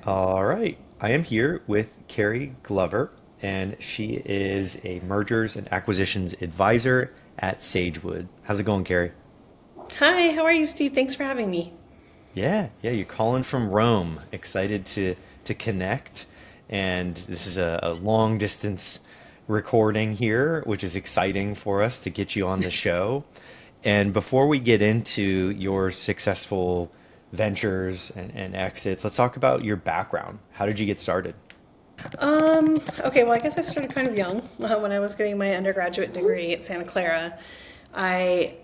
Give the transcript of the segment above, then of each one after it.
All right. I am here with Kerri Glover, and she is a mergers and acquisitions advisor at Sagewood. How's it going, Kerri? Hi, how are you, Steve? Thanks for having me. Yeah, you're calling from Rome. Excited to connect. And this is a long distance recording here, which is exciting for us to get you on the show. And before we get into your successful ventures and exits, let's talk about your background. How did you get started? Okay, well, I guess I started kind of young when I was getting my undergraduate degree at Santa Clara. I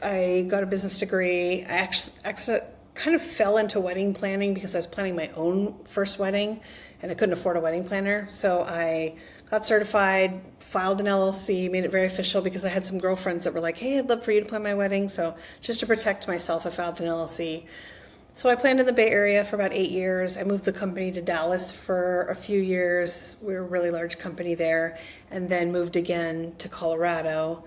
I got a business degree. I actually kind of fell into wedding planning because I was planning my own first wedding and I couldn't afford a wedding planner. So I got certified, filed an LLC, made it very official because I had some girlfriends that were like, hey, I'd love for you to plan my wedding. So just to protect myself, I filed an LLC. So I planned in the Bay Area for about 8 years. I moved the company to Dallas for a few years. We were a really large company there, and then moved again to Colorado.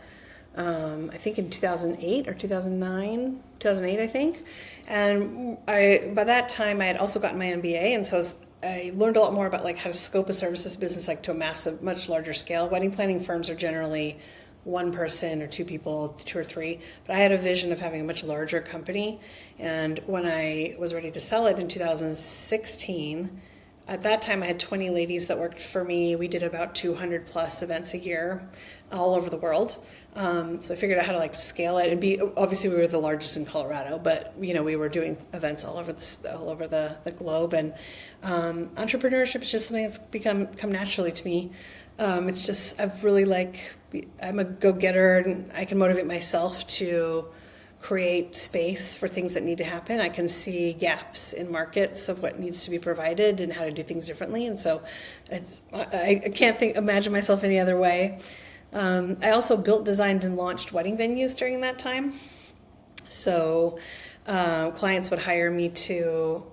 I think in 2008 or 2009, 2008, I think. And I by that time I had also gotten my MBA, and so I learned a lot more about like how to scope a services business like to a massive, much larger scale. Wedding planning firms are generally one person or two people, two or three. But I had a vision of having a much larger company. And when I was ready to sell it in 2016, at that time I had 20 ladies that worked for me. We did about 200 plus events a year all over the world. So I figured out how to like scale it and be, obviously we were the largest in Colorado, but we were doing events all over the globe. And entrepreneurship is just something that's come naturally to me. It's just I've really like I'm a go-getter and I can motivate myself to create space for things that need to happen. I can see gaps in markets of what needs to be provided and how to do things differently. And so I can't imagine myself any other way. I also built, designed, and launched wedding venues during that time. So clients would hire me to,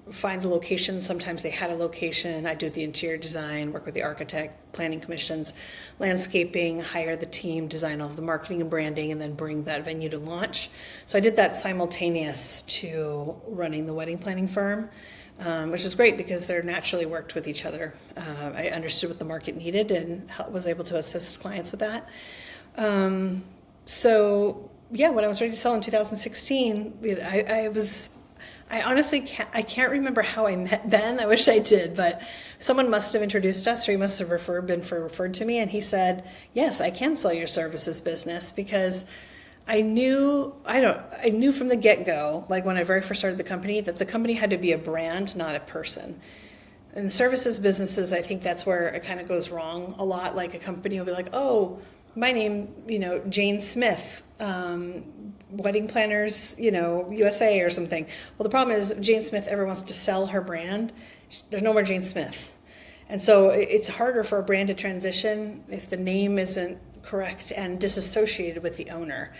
find the location. Sometimes they had a location. I do the interior design, work with the architect, planning commissions, landscaping, hire the team, design all of the marketing and branding, and then bring that venue to launch. So I did that simultaneous to running the wedding planning firm, which is great because they're naturally worked with each other. I understood what the market needed and was able to assist clients with that. So yeah, when I was ready to sell in 2016, I honestly can't remember how I met Ben. I wish I did, but someone must have introduced us, or he must have been referred to me, and he said, "Yes, I can sell your services business," because I knew from the get go, like when I very first started the company, that the company had to be a brand, not a person. In services businesses, I think that's where it kind of goes wrong a lot. Like a company will be like, "Oh, my name, Jane Smith, wedding planners, USA or something." Well, the problem is Jane Smith ever wants to sell her brand. There's no more Jane Smith. And so it's harder for a brand to transition if the name isn't correct and disassociated with the owner.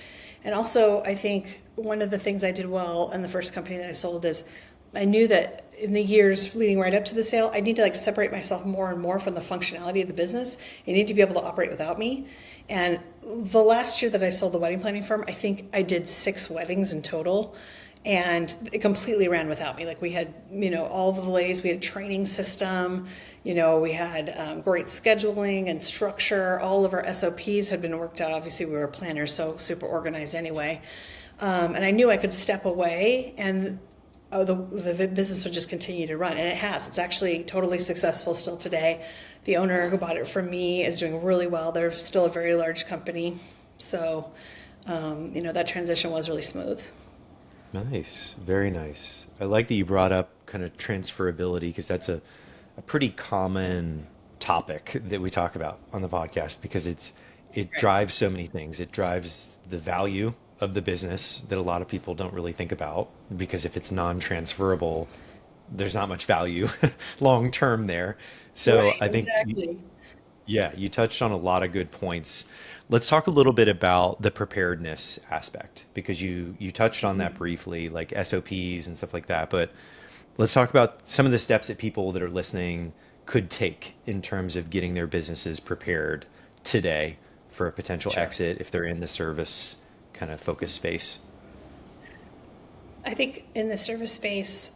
And also, I think one of the things I did well in the first company that I sold is I knew that in the years leading right up to the sale, I need to like separate myself more and more from the functionality of the business. I need to be able to operate without me. And the last year that I sold the wedding planning firm, I think I did 6 weddings in total. And it completely ran without me. Like we had, all of the ladies, we had a training system, we had great scheduling and structure. All of our SOPs had been worked out. Obviously, we were planners, so super organized anyway. And I knew I could step away and the business would just continue to run. And it has. It's actually totally successful still today. The owner who bought it from me is doing really well. They're still a very large company. So, that transition was really smooth. Nice, very nice. I like that you brought up kind of transferability because that's a pretty common topic that we talk about on the podcast because it Right. drives so many things. It drives the value of the business that a lot of people don't really think about because if it's non-transferable, there's not much value long term there. So Right, I think exactly. yeah, you touched on a lot of good points. Let's talk a little bit about the preparedness aspect because you touched on that briefly, like SOPs and stuff like that. But let's talk about some of the steps that people that are listening could take in terms of getting their businesses prepared today for a potential Sure. exit if they're in the service kind of focus space. I think in the service space,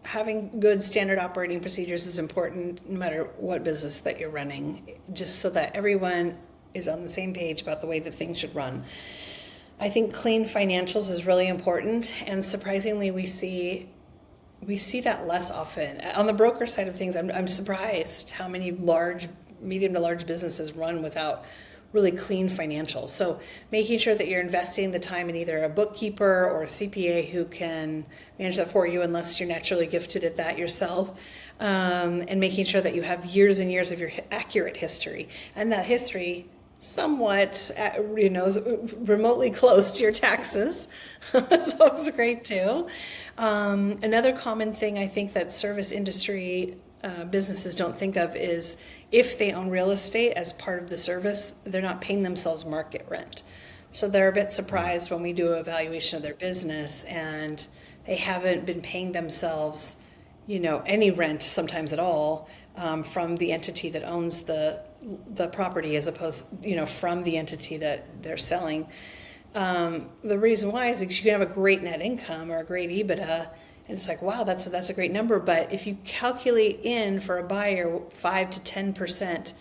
having good standard operating procedures is important no matter what business that you're running, just so that everyone is on the same page about the way that things should run. I think clean financials is really important, and surprisingly we see that less often. On the broker side of things, I'm surprised how many medium to large businesses run without really clean financials. So making sure that you're investing the time in either a bookkeeper or a CPA who can manage that for you, unless you're naturally gifted at that yourself, and making sure that you have years and years of your accurate history, and that history somewhat, remotely close to your taxes. That's always great too. Another common thing I think that service industry businesses don't think of is, if they own real estate as part of the service, they're not paying themselves market rent. So they're a bit surprised when we do an evaluation of their business and they haven't been paying themselves, any rent sometimes at all, from the entity that owns the property, as opposed, from the entity that they're selling. The reason why is because you can have a great net income or a great EBITDA, and it's like, wow, that's a great number. But if you calculate in for a buyer 5 to 10%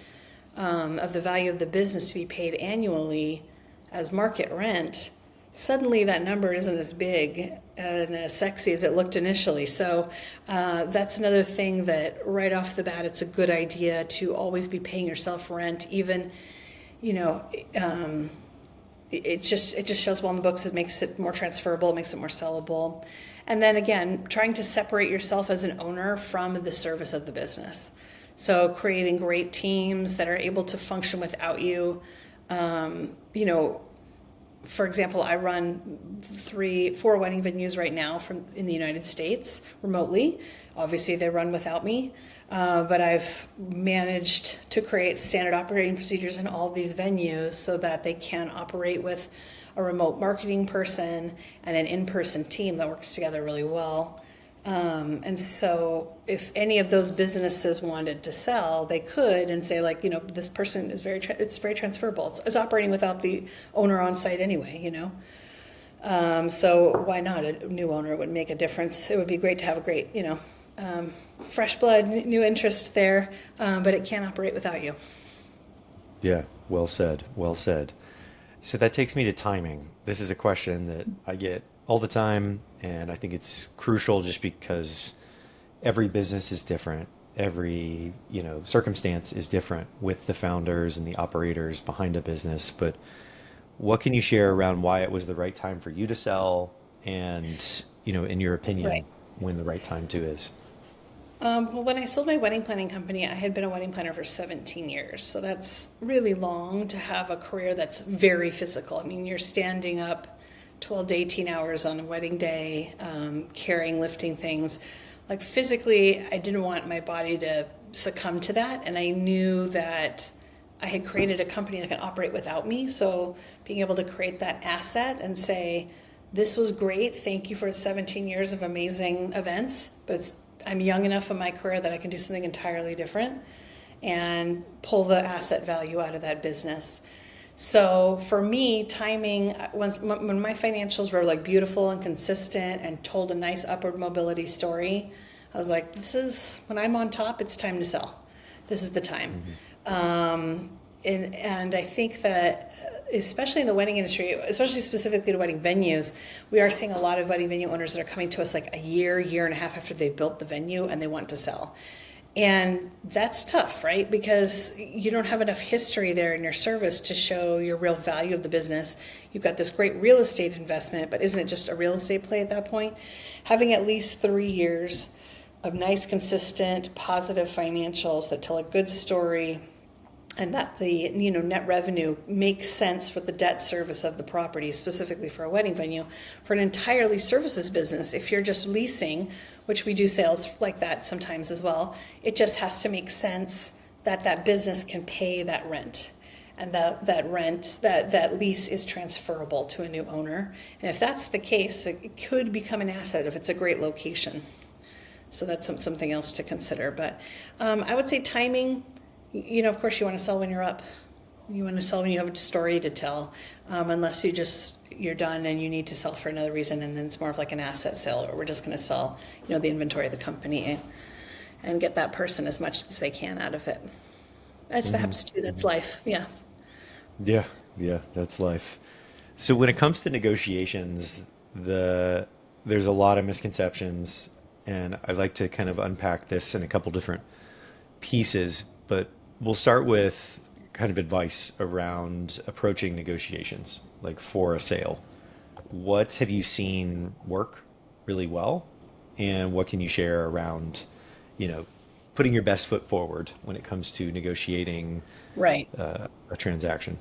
of the value of the business to be paid annually as market rent, suddenly that number isn't as big and as sexy as it looked initially. So that's another thing that right off the bat, it's a good idea to always be paying yourself rent. Even, it just shows well in the books. It makes it more transferable, it makes it more sellable. And then again, trying to separate yourself as an owner from the service of the business. So creating great teams that are able to function without you. For example, I run 4 wedding venues right now in the United States remotely. Obviously, they run without me, but I've managed to create standard operating procedures in all these venues so that they can operate with a remote marketing person and an in-person team that works together really well. And so if any of those businesses wanted to sell, they could, and say, like, this person is it's very transferable. It's operating without the owner on site anyway, So why not? A new owner would make a difference. It would be great to have a great, fresh blood, new interest there, but it can't operate without you. Yeah, well said. Well said. So that takes me to timing. This is a question that I get all the time, and I think it's crucial just because every business is different. Every, circumstance is different with the founders and the operators behind a business. But what can you share around why it was the right time for you to sell and, in your opinion, Right. when the right time to is? Well, when I sold my wedding planning company, I had been a wedding planner for 17 years. So that's really long to have a career that's very physical. I mean, you're standing up 12 to 18 hours on a wedding day, carrying, lifting things. Like, physically, I didn't want my body to succumb to that. And I knew that I had created a company that can operate without me. So being able to create that asset and say, this was great. Thank you for 17 years of amazing events, but I'm young enough in my career that I can do something entirely different and pull the asset value out of that business. So for me, timing, when my financials were like beautiful and consistent and told a nice upward mobility story, I was like, when I'm on top, it's time to sell. This is the time. And I think that, especially in the wedding industry, especially specifically to wedding venues, we are seeing a lot of wedding venue owners that are coming to us like a year and a half after they've built the venue and they want to sell. And that's tough, right? Because you don't have enough history there in your service to show your real value of the business. You've got this great real estate investment, but isn't it just a real estate play at that point? Having at least 3 years of nice, consistent, positive financials that tell a good story, and that the net revenue makes sense for the debt service of the property, specifically for a wedding venue. For an entirely services business, if you're just leasing, which we do sales like that sometimes as well, it just has to make sense that that business can pay that rent, and that lease is transferable to a new owner. And if that's the case, it could become an asset if it's a great location. So that's something else to consider. But I would say timing. Of course, you want to sell when you're up. You want to sell when you have a story to tell, unless you're done and you need to sell for another reason, and then it's more of like an asset sale, or we're just going to sell, the inventory of the company and get that person as much as they can out of it. That's that happens too. That's life. Yeah. Yeah, yeah, that's life. So when it comes to negotiations, there's a lot of misconceptions, and I'd like to kind of unpack this in a couple different pieces, but we'll start with kind of advice around approaching negotiations, like for a sale. What have you seen work really well, and what can you share around, you know, putting your best foot forward when it comes to negotiating Right. a transaction?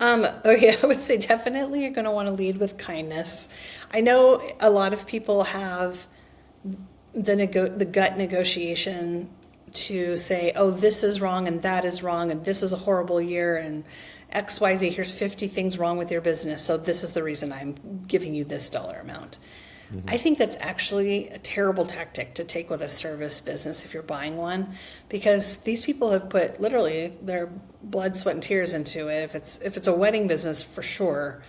Okay, I would say definitely you're going to want to lead with kindness. I know a lot of people have the gut negotiation to say, oh, this is wrong and that is wrong and this is a horrible year and XYZ, here's 50 things wrong with your business. So this is the reason I'm giving you this dollar amount. I think that's actually a terrible tactic to take with a service business if you're buying one, because these people have put literally their blood, sweat, and tears into it. If it's a wedding business, for sure,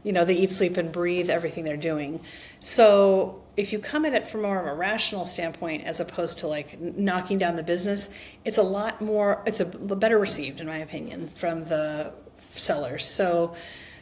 they eat, sleep, and breathe everything they're doing. So if you come at it from more of a rational standpoint as opposed to like knocking down the business, it's a better received, in my opinion, from the sellers. So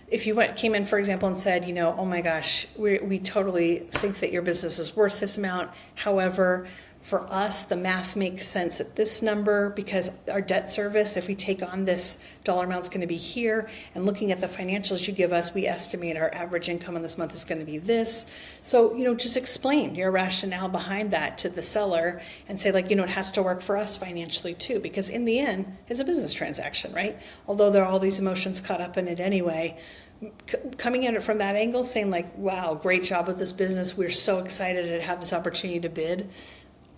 if you came in, for example, and said, oh my gosh, we totally think that your business is worth this amount. However, for us, the math makes sense at this number because our debt service, if we take on this dollar amount, is going to be here. And looking at the financials you give us, we estimate our average income in this month is going to be this. So, just explain your rationale behind that to the seller and say, like, it has to work for us financially too, because in the end, it's a business transaction, right? Although there are all these emotions caught up in it anyway. Coming at it from that angle, saying like, wow, great job with this business. We're so excited to have this opportunity to bid,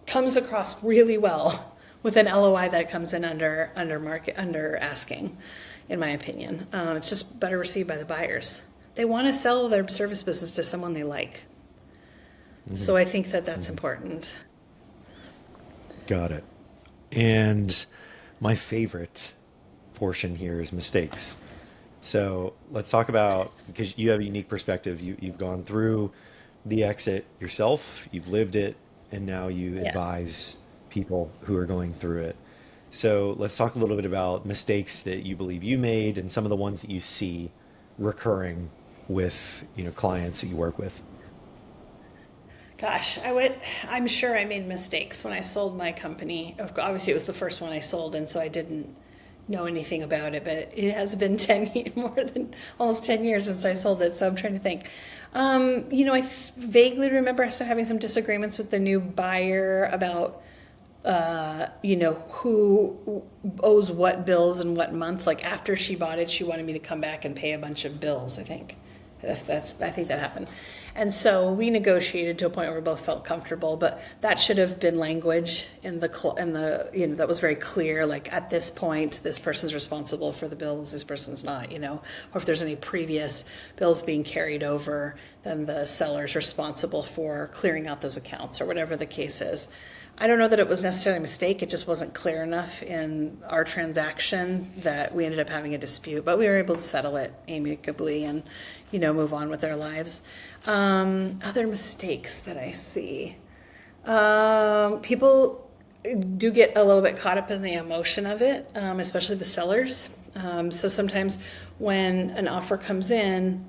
comes across really well with an LOI that comes in under asking, in my opinion. It's just better received by the buyers. They want to sell their service business to someone they like. So I think that that's important. Got it. And my favorite portion here is mistakes. So let's talk about, because you have a unique perspective. You've gone through the exit yourself, you've lived it, and now you Yeah. advise people who are going through it. So let's talk a little bit about mistakes that you believe you made and some of the ones that you see recurring with, clients that you work with. Gosh, I'm sure I made mistakes when I sold my company. Obviously, it was the first one I sold, and so I didn't know anything about it, but it has been more than almost 10 years since I sold it. So I'm trying to think. I vaguely remember us having some disagreements with the new buyer about, who owes what bills and what month. Like after she bought it, she wanted me to come back and pay a bunch of bills, I think. I think that happened. And so we negotiated to a point where we both felt comfortable, but that should have been language that was very clear. Like at this point, this person's responsible for the bills, this person's not, or if there's any previous bills being carried over, then the seller's responsible for clearing out those accounts or whatever the case is. I don't know that it was necessarily a mistake. It just wasn't clear enough in our transaction that we ended up having a dispute, but we were able to settle it amicably and, move on with our lives. Other mistakes that I see. People do get a little bit caught up in the emotion of it, especially the sellers. So sometimes when an offer comes in,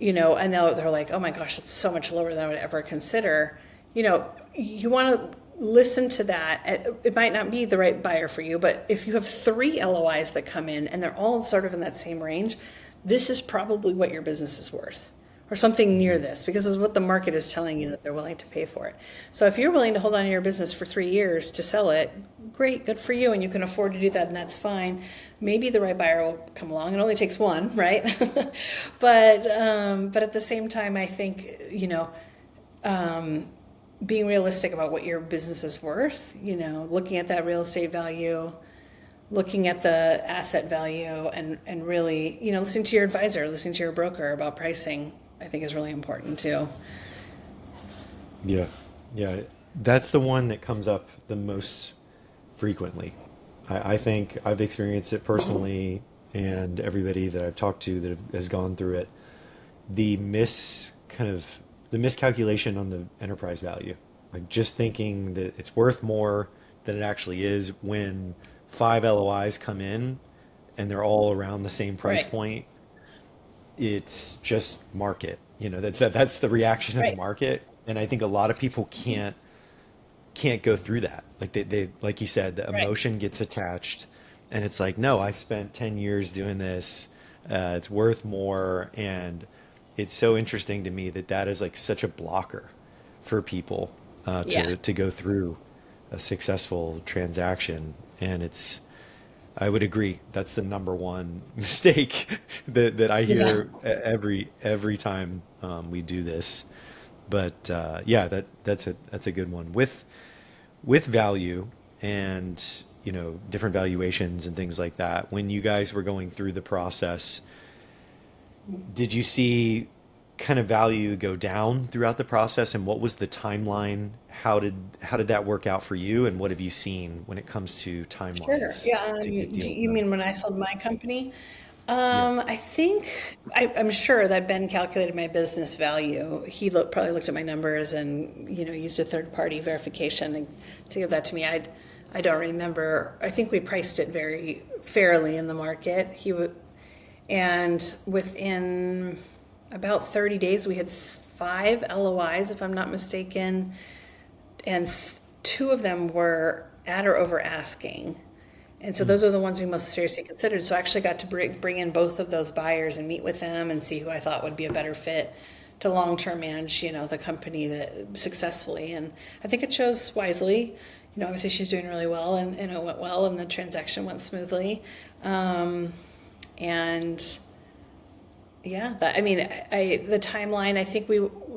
and they're like, oh my gosh, it's so much lower than I would ever consider. You want to listen to that. It might not be the right buyer for you, but if you have 3 LOIs that come in and they're all sort of in that same range, this is probably what your business is worth, or something near this, because this is what the market is telling you that they're willing to pay for it. So if you're willing to hold on to your business for 3 years to sell it, great, good for you, and you can afford to do that, and that's fine. Maybe the right buyer will come along. It only takes one, right? but at the same time, I think being realistic about what your business is worth, looking at that real estate value, looking at the asset value, and really, listening to your advisor, listening to your broker about pricing, I think is really important too. Yeah. Yeah. That's the one that comes up the most frequently I think I've experienced it personally, and everybody that I've talked to has gone through it. The the miscalculation on the enterprise value, like just thinking that it's worth more than it actually is when five LOIs come in and they're all around the same price Right. point. It's just market. That's the reaction of the Right. market, and I think a lot of people can't go through that. Like they like you said, the Right. emotion gets attached, and it's like, no, I've spent 10 years doing this. It's worth more, and it's so interesting to me that that is like such a blocker for people Yeah. to go through a successful transaction. And I would agree, that's the number one mistake that I Yeah. hear every time we do this. But yeah, that's a good one with value and different valuations and things like that. When you guys were going through the process, did you see kind of value go down throughout the process, and what was the timeline? How did that work out for you, and what have you seen when it comes to Sure. timelines Yeah. to get Do deals you done? mean when I sold my company? Yeah. I think I'm sure that Ben calculated my business value. He probably looked at my numbers and used a third party verification to give that to me. I don't remember. I think we priced it very fairly in the market. And within about 30 days, we had five LOIs, if I'm not mistaken, and two of them were at or over asking. And so Mm. those are the ones we most seriously considered. So I actually got to bring in both of those buyers and meet with them and see who I thought would be a better fit to long-term manage, the company that successfully. And I think it chose wisely. Obviously she's doing really well and it went well and the transaction went smoothly. And yeah, the timeline, I think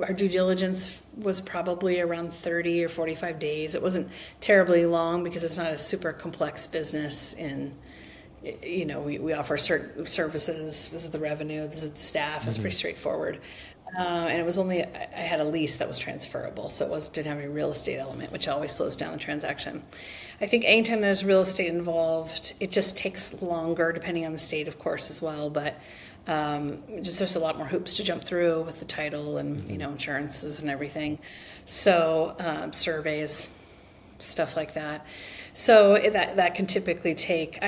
our due diligence was probably around 30 or 45 days. It wasn't terribly long because it's not a super complex business we offer certain services. This is the revenue, this is the staff. It's Hmm. pretty straightforward. And it was only, I had a lease that was transferable, so didn't have any real estate element, which always slows down the transaction. I think anytime there's real estate involved, it just takes longer, depending on the state, of course, as well. But just there's a lot more hoops to jump through with the title and Hmm. insurances and everything. So surveys, stuff like that. So that can typically take.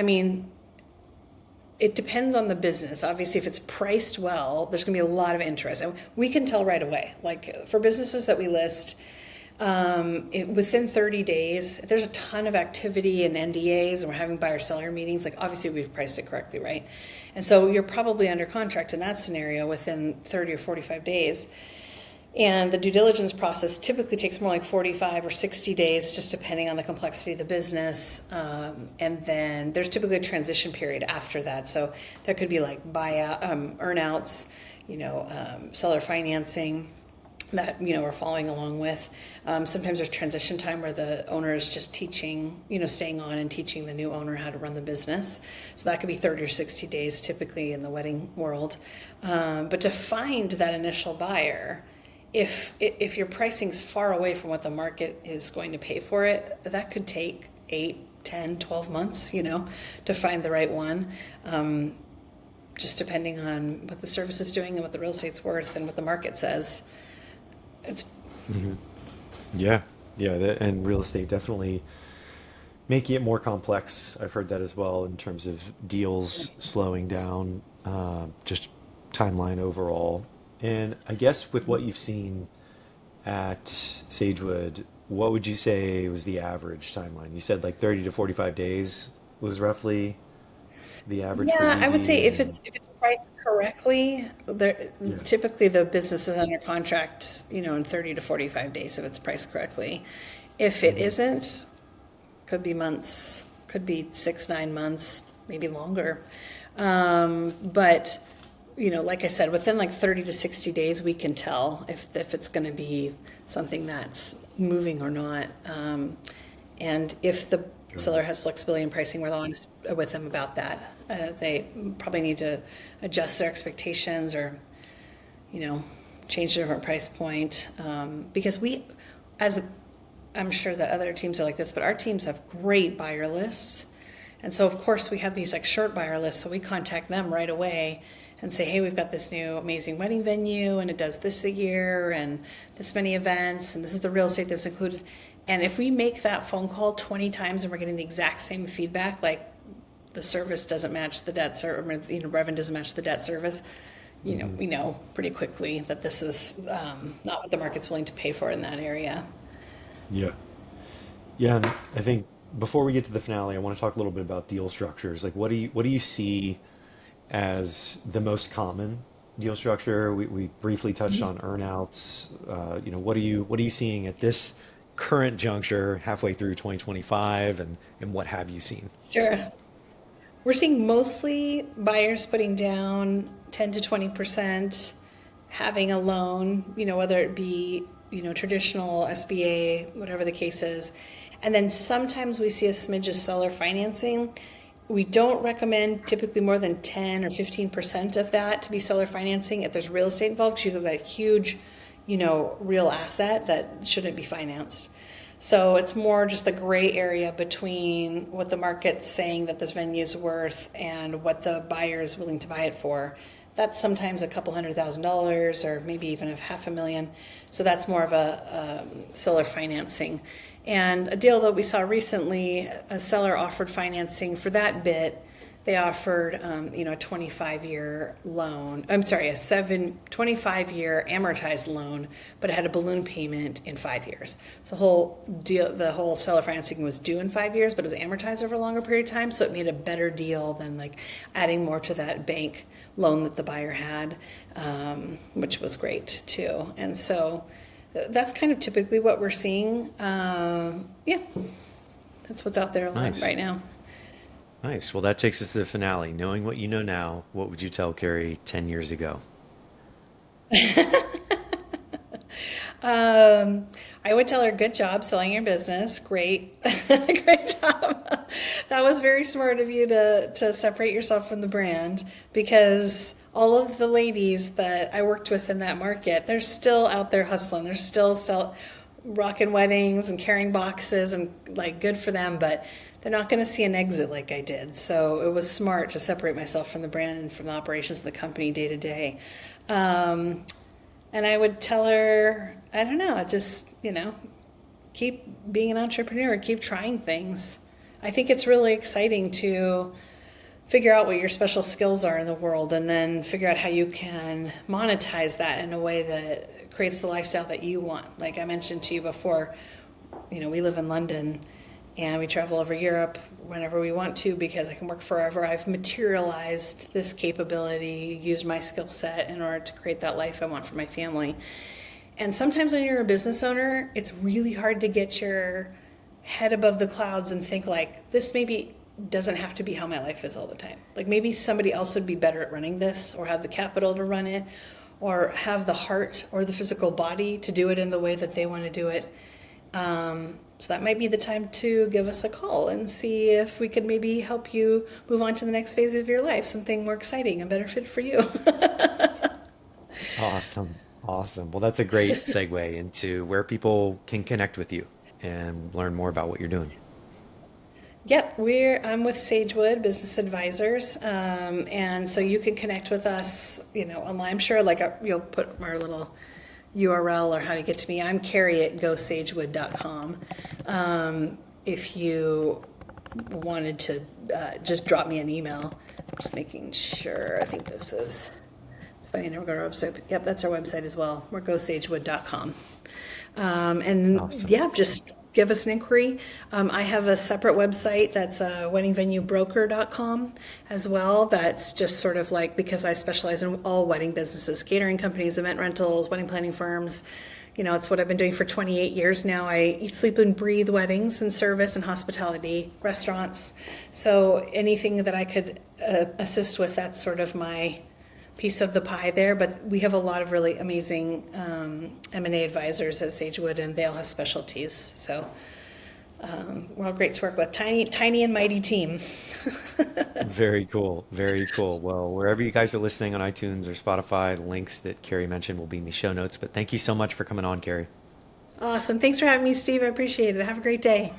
It depends on the business. Obviously, if it's priced well, there's going to be a lot of interest, and we can tell right away. Like for businesses that we list, within 30 days, if there's a ton of activity and NDAs, and we're having buyer-seller meetings, like obviously we've priced it correctly, right? And so you're probably under contract in that scenario within 30 or 45 days. And the due diligence process typically takes more like 45 or 60 days, just depending on the complexity of the business. And then there's typically a transition period after that. So there could be like buyout, earnouts, seller financing that we're following along with. Sometimes there's transition time where the owner is just teaching, staying on and teaching the new owner how to run the business. So that could be 30 or 60 days typically in the wedding world. But to find that initial buyer, if your pricing's far away from what the market is going to pay for it, that could take 8, 10, 12 months, to find the right one. Just depending on what the service is doing and what the real estate's worth and what the market says. It's Hmm. Yeah, yeah, and real estate definitely making it more complex. I've heard that as well in terms of deals slowing down, just timeline overall. And I guess with what you've seen at Sagewood, what would you say was the average timeline? You said like 30 to 45 days was roughly the average for Yeah, I would say EV, and if it's priced correctly, yeah. typically the business is under contract, in 30 to 45 days if it's priced correctly. If it Hmm. isn't, could be months, could be 6, 9 months, maybe longer. But like I said, within like 30 to 60 days, we can tell if it's going to be something that's moving or not. And if the Got seller it. has flexibility in pricing, we're honest with them about that. They probably need to adjust their expectations or, you know, change a different price point. Because as I'm sure that other teams are like this, but our teams have great buyer lists. And so, of course, we have these like short buyer lists. So we contact them right away and say, hey, we've got this new amazing wedding venue and it does this a year and this many events and this is the real estate that's included. And if we make that phone call 20 times and we're getting the exact same feedback, like the service doesn't match the debt service, revenue doesn't match the debt service, we know pretty quickly that this is not what the market's willing to pay for in that area. Yeah. Yeah, and I think before we get to the finale, I want to talk a little bit about deal structures. Like, what do you see as the most common deal structure? We briefly touched on earnouts. What are you seeing at this current juncture, halfway through 2025, and what have you seen? Sure. We're seeing mostly buyers putting down 10 to 20%, having a loan, whether it be, traditional SBA, whatever the case is. And then sometimes we see a smidge of seller financing. We don't recommend typically more than 10 or 15% of that to be seller financing if there's real estate involved, because you've got a huge, real asset that shouldn't be financed. So it's more just the gray area between what the market's saying that this venue is worth and what the buyer is willing to buy it for. That's sometimes a couple $100,000 or maybe even $500,000. So that's more of a seller financing. And a deal that we saw recently, a seller offered financing for that bit. They offered, a 25-year loan. I'm sorry, a 25-year amortized loan, but it had a balloon payment in 5 years. So the whole seller financing was due in 5 years, but it was amortized over a longer period of time. So it made a better deal than like adding more to that bank loan that the buyer had, which was great too. And so that's kind of typically what we're seeing. Yeah, that's what's out there Nice. right now. Nice. Well, that takes us to the finale. Knowing what you know now, what would you tell Carrie 10 years ago? I would tell her, good job selling your business. Great, great job. That was very smart of you to separate yourself from the brand, because all of the ladies that I worked with in that market, they're still out there hustling. They're still rocking weddings and carrying boxes, and like good for them, but they're not going to see an exit like I did. So it was smart to separate myself from the brand and from the operations of the company day to day. And I would tell her, I don't know, just, keep being an entrepreneur, keep trying things. I think it's really exciting to figure out what your special skills are in the world and then figure out how you can monetize that in a way that creates the lifestyle that you want. Like I mentioned to you before, we live in London and we travel over Europe whenever we want to because I can work forever. I've materialized this capability, used my skill set in order to create that life I want for my family. And sometimes when you're a business owner, it's really hard to get your head above the clouds and think like, this maybe doesn't have to be how my life is all the time. Like maybe somebody else would be better at running this, or have the capital to run it, or have the heart or the physical body to do it in the way that they want to do it. So that might be the time to give us a call and see if we could maybe help you move on to the next phase of your life, something more exciting and better fit for you. Awesome. Awesome. Well, that's a great segue into where people can connect with you and learn more about what you're doing. Yep, I'm with Sagewood Business Advisors, and so you can connect with us, online. I'm sure, you'll put our little URL or how to get to me. I'm Kerri at gosagewood.com. If you wanted to just drop me an email, just making sure. I think this is. It's funny, I never go to our website. But yep, that's our website as well. We're gosagewood.com. And Awesome. yeah, just give us an inquiry. I have a separate website that's weddingvenuebroker.com as well. That's just sort of like, because I specialize in all wedding businesses, catering companies, event rentals, wedding planning firms. It's what I've been doing for 28 years now. I eat, sleep, and breathe weddings and service and hospitality, restaurants. So anything that I could assist with, that's sort of my piece of the pie there. But we have a lot of really amazing M&A advisors at Sagewood, and they all have specialties. So we're all great to work with. Tiny and mighty team. Very cool. Very cool. Well, wherever you guys are listening on iTunes or Spotify, the links that Carrie mentioned will be in the show notes. But thank you so much for coming on, Carrie. Awesome. Thanks for having me, Steve. I appreciate it. Have a great day.